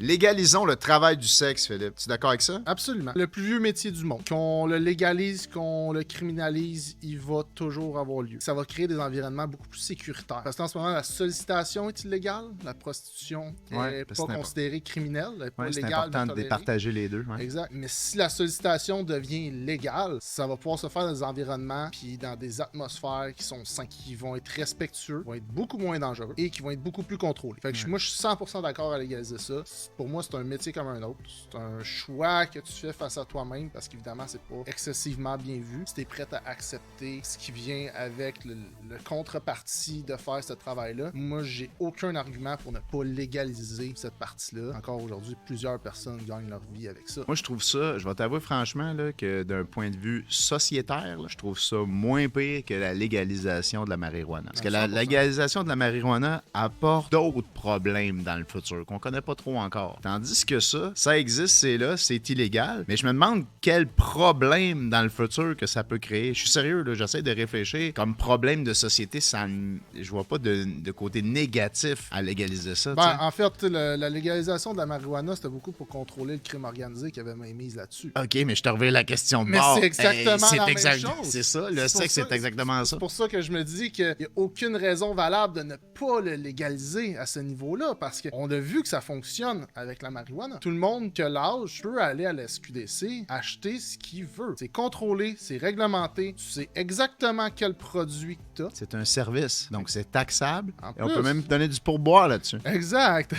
Légalisons le travail du sexe, Philippe. Tu es d'accord avec ça? Absolument. Le plus vieux métier du monde. Qu'on le légalise, qu'on le criminalise, il va toujours avoir lieu. Ça va créer des environnements beaucoup plus sécuritaires. Parce qu'en ce moment, la sollicitation est illégale. La prostitution n'est pas considérée criminelle. Elle n'est pas c'est légale. important de départager les deux. Ouais. Exact. Mais si la sollicitation devient légale, ça va pouvoir se faire dans des environnements puis dans des atmosphères qui sont sains, qui vont être respectueux, vont être beaucoup moins dangereux et qui vont être beaucoup plus contrôlés. Fait que moi, je suis 100% d'accord à légaliser ça. Pour moi, c'est un métier comme un autre. C'est un choix que tu fais face à toi-même parce qu'évidemment, c'est pas excessivement bien vu. Si t'es prêt à accepter ce qui vient avec le contrepartie de faire ce travail-là, moi, j'ai aucun argument pour ne pas légaliser cette partie-là. Encore aujourd'hui, plusieurs personnes gagnent leur vie avec ça. Moi, je trouve ça, je vais t'avouer franchement, là, que d'un point de vue sociétaire, là, je trouve ça moins pire que la légalisation de la marijuana. Parce que la légalisation de la marijuana apporte d'autres problèmes dans le futur qu'on connaît pas trop encore. Tandis que ça existe, c'est là, c'est illégal. Mais je me demande quel problème dans le futur que ça peut créer. Je suis sérieux, là, j'essaie de réfléchir. Comme problème de société, je vois pas de côté négatif à légaliser ça. En fait, la légalisation de la marijuana, c'était beaucoup pour contrôler le crime organisé qui avait main mise là-dessus. OK, mais je te reviens la question de mais bord. C'est exactement la même chose. C'est ça, le sexe, c'est exactement ça. C'est pour ça que je me dis qu'il n'y a aucune raison valable de ne pas le légaliser à ce niveau-là, parce qu'on a vu que ça fonctionne avec la marijuana. Tout le monde qui a l'âge peut aller à la SQDC, acheter ce qu'il veut. C'est contrôlé, c'est réglementé, tu sais exactement quel produit que tu as. C'est un service, donc c'est taxable. Et on peut même donner du pourboire là-dessus. Exact.